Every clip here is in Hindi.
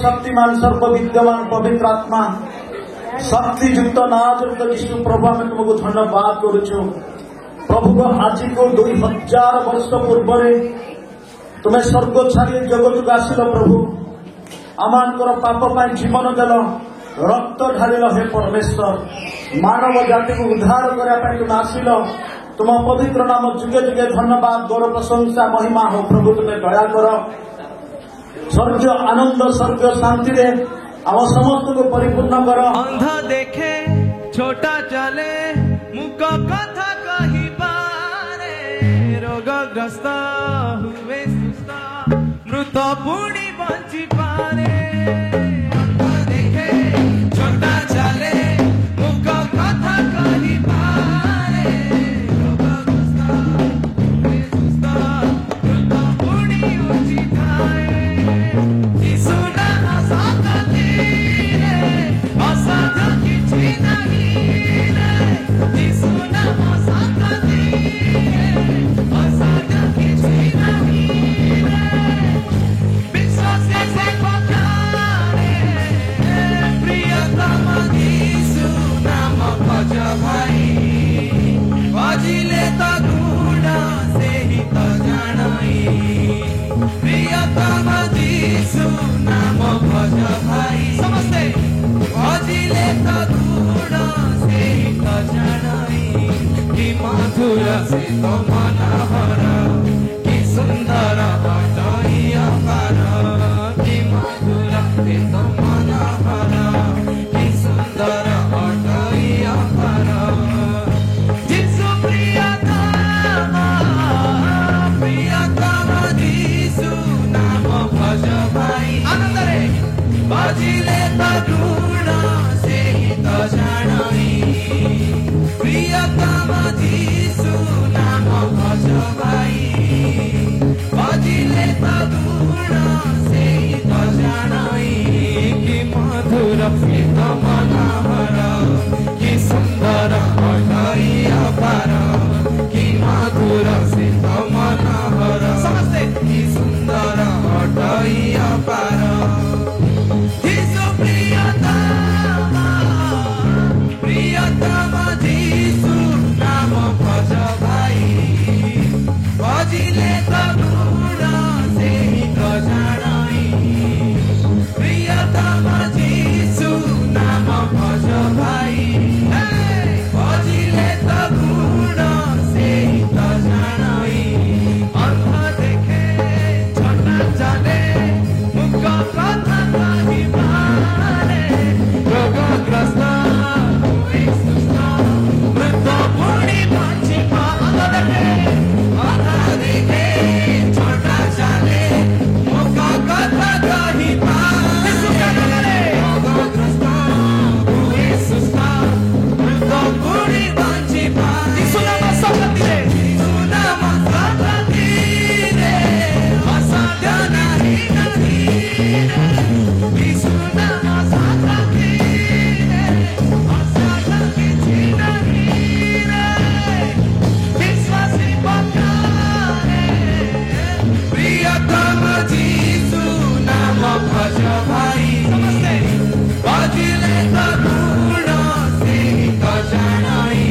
सर्वशक्तिमान सर्वविद्यमान पवित्र आत्मा शक्तियुक्त नाजुक्त यीशु प्रभु आम तुमको धन्यवाद करुचु। प्रभु आज को 2000 वर्ष पूर्व तुम्हें स्वर्ग छाड़ी जगत को आसिल प्रभु आमानकर पाप पाई जीवन देल रक्त ढाल हे परमेश्वर मानव जाति को उद्धार करने तुम आसिल तुम पवित्र नाम जुगे जुगे धन्यवाद गौरव प्रशंसा महिमा हो प्रभु तुम्हें दया कर स्वर्ग आनंद स्वर्ग शांति रे आम समस्त को परिपूर्ण कर। अंधा देखे छोटा चले मुख कथा कही पारे रोगग्रस्त हुए सुस्थ मृत पुणी बंची पारे। अंधा देखे छोटा चले मुख कथा कही पारे रोगग्रस्त हुए सुस्थ मृत पुणी बंची पारे। यीशु नाम साथी असाध्य किछि नहीं रे यीशु नाम साथी असाध्य किछि नहीं रे विश्वास से पकारे प्रियतम यीशु नाम भज भाई भजिले तो गुण से ही तो जानाई प्रियतम यीशु नाम भज भाई समस्ते भजिले तो गुण से तो जानाई कि मधुर से तो मनोहर कि सुंदर हटई अपार कि मधुर से तो मनोहर कि सुंदर हटई अपार। यीशु प्रियतम यीशु नाम भज भाई आनंद रे भजिले तो गुण से ही तो जानाई प्रियतम यीशु नाम भज भाई भजिले तो गुण से ही तो जानाई कि मधुर से तो मनोहर कि सुंदर हटई अपार कि मधुर से तो मनोहर समस्ते कि सुंदर हटई अपार। यीशु प्रियतम यीशु नाम भज भाई भजिले तो गुण से ही तो जानाई प्रियतम यीशु नाम भज भाई भजिले तो गुण से ही तो जानाई। अंधा देखे छोटा चले मुख कथा कही पारे रोगग्रस्त हुए सुस्थ मृत पुणी बंची पारे। अंधा देखे छोटा चले मुख कथा कही पारे रोगग्रस्त हुए सुस्थ मृत पुणी बंची पारे। यीशु नाम साथी रे असाध्य नहीं नहीं रे यीशु नाम साथी रे असाध्य किछि नहीं रे विश्वासी पकारे प्रियतम यीशु नाम भज भाई समस्ते भजिले तो गुण से ही तो जानाई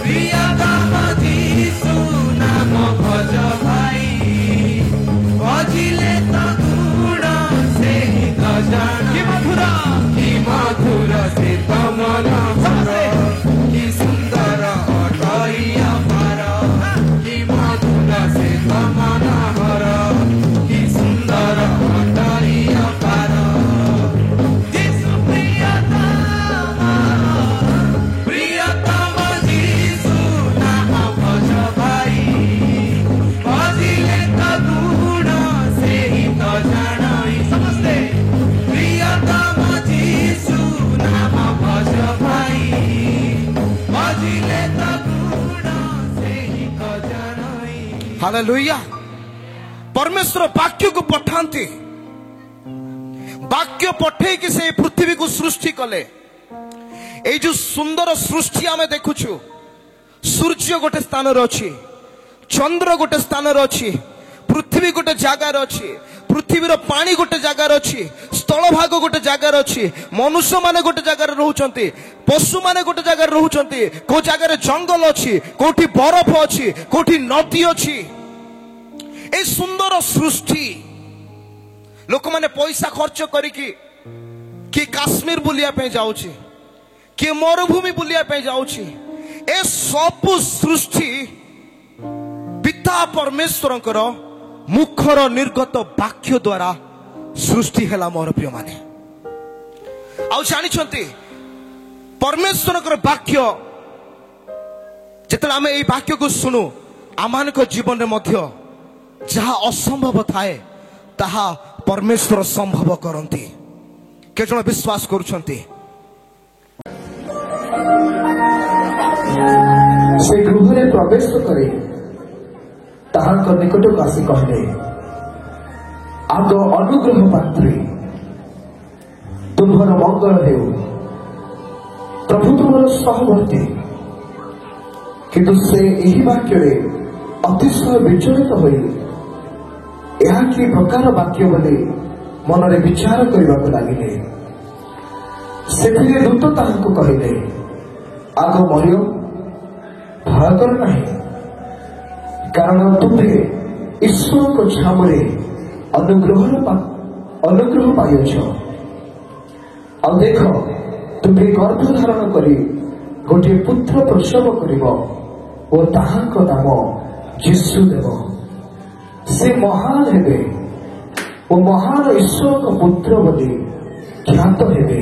प्रियतम यीशु नाम भज भाई भजिले तो गुण से ही तो जानाई। कि मधुर से तो मनोहर कि सुंदर हटई अपार कि मधुर से तो मनोहर कि सुंदर हटई अपार। यीशु प्रियतम यीशु नाम भज भाई भजिले तो गुण से ही तो जानाई समस्ते प्रियतम यीशु नाम भज भाई भजिले तो गुण से ही तो जानाई। हालेलुया। परमेश्वर वाक्य को पठांती वाक्य पठे कि से पृथ्वी को सृष्टि कले ए जो सुंदर सृष्टि आमे देखुछु सूर्य गोटे स्थान रे अछि चंद्र गोटे स्थान रे अछि पृथ्वी गोटे जगार अछि पृथ्वीर पानी गोटे जगार अच्छी, स्थल भाग गोटे जगार अच्छी, मनुष्य माने गोटे जगार रहउचंती, पशु माने गोटे जगार रहउचंती, को जगार जंगल अच्छी, कोठी बरफ अच्छी, कोठी नदी अच्छी। ए सुंदर सृष्टि लोक माने पैसा खर्च करिकी कि काश्मीर बुलिया पे जाउची, कि मरुभूमि बुलिया पे जाउची। ए सब सृष्टि पिता परमेश्वरंकर मुखर निर्गत वाक्य द्वारा सृष्टि हैला। मोर प्रिय माने आउ जानिछंती परमेश्वरंकर वाक्य जेतला आमे एई वाक्य को सुनु आमानक जीवन रे मध्य जहा असंभव थाए ताहा परमेश्वर संभव करंती। के जण विश्वास करूछंती? से गृह प्रवेश करे ताहाक निकट आसी कहले, आग अनुग्रह पात्री तुम्हार मंगल हेउ, प्रभु तुम्हार सहवर्ती। किंतु से यही वाक्य अतिशय विचलित होई यह कि प्रकार वाक्य बोली मनरे विचार करने को लगिले। से दूत ताहांको कहले, आग मरियो, भय कर नहीं, कारण तुम्हे ईश्वर को छामरे अनुग्रह पाइछ। और देख तुम्हें गर्भ धारण करी गोटे पुत्र प्रसव करिब और ताहांको नाम यीशु देव। से महान हेबे और महान ईश्वर को पुत्र बोली ख्यात हेबे।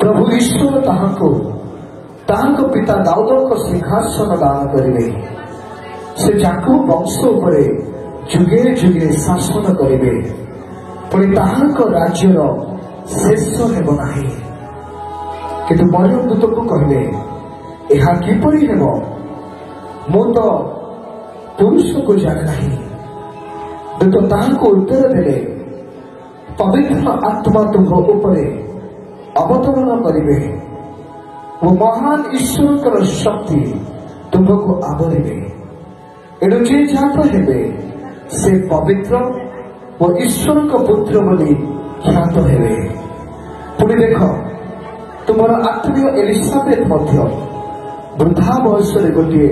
प्रभु ईश्वर ताहांको पिता दाऊद को सिंहासन दान करिवे। से याकूब वंश उपरे जुगे जुगे शासन करिवे, पुणी ताहांको राज्यर शेष हेब नाही। किंतु मरियम दूत को कहले, यह किपरि हेब, मु तो पुरुष को जाने नहीं। दूत ताहांको उत्तर देले, पवित्र आत्मा तुम उपरे अवतरण करिवे वो महान ईश्वर शक्ति तुमको आवरिवे। एणु जे जात हेबे से पवित्र और ईश्वर को पुत्र बोली ख्यात हेबे। पुणी देख तुमर आत्मीय एलिजाबेथ मध्य वृद्धा बयस गोटे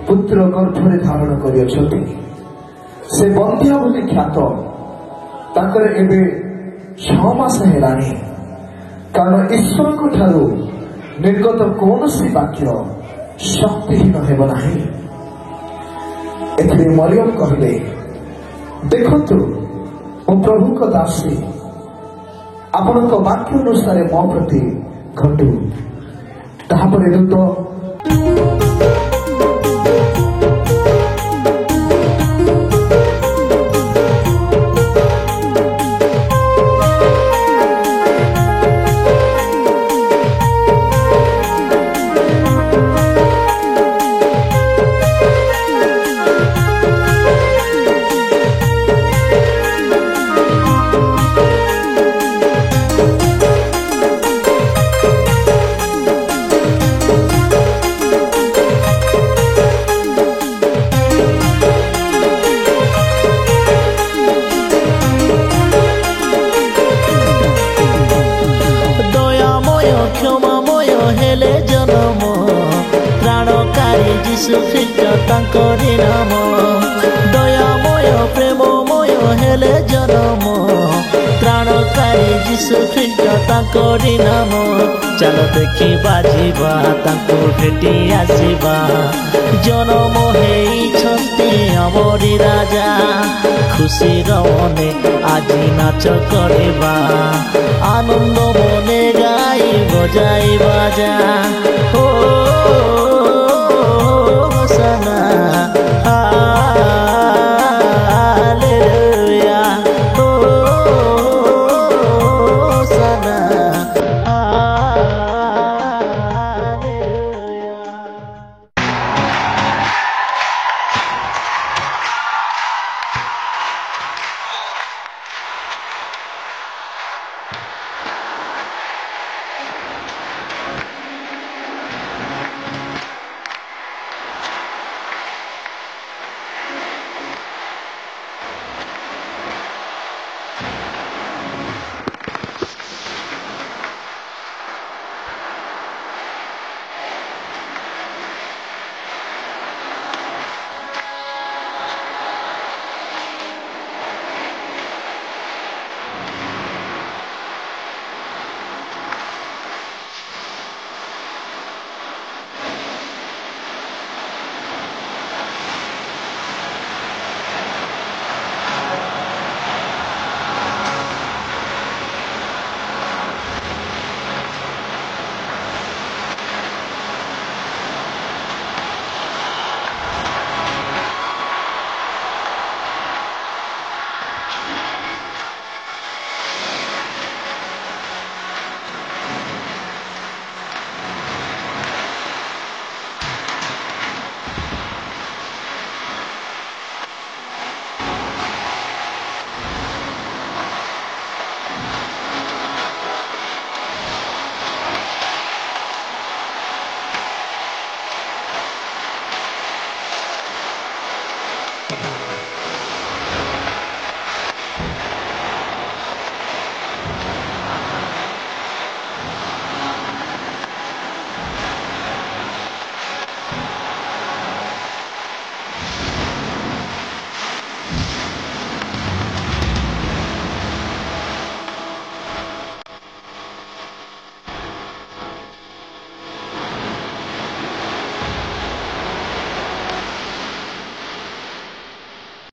पुत्र गर्भरे धारण करियछथि। से बंध्या बोली ख्यात, ताकर एबे 6 मास हेलानी। कारण ईश्वर को ठारू निर्गत कौन सी वाक्य शक्तिहीन हेब नाही। एथिरे मरियम कहले, देखंतु मो प्रभु को दासी, आपण वाक्य अनुसार मो प्रति घटू। ताहापरे दूत यीशु ख्रीष्ट तांकरी नाम, दयामय प्रेममय हेले जन्म, प्राणकारी यीशु ख्रीष्ट तांकरी नाम। चलो देखिबा जीवा तांको भेटी आसीबा, जन्म हेइछन्ति अमरी राजा। खुशी मने आजी नाच करिबा, आनंद मने गाई बजाई बाजा। ओ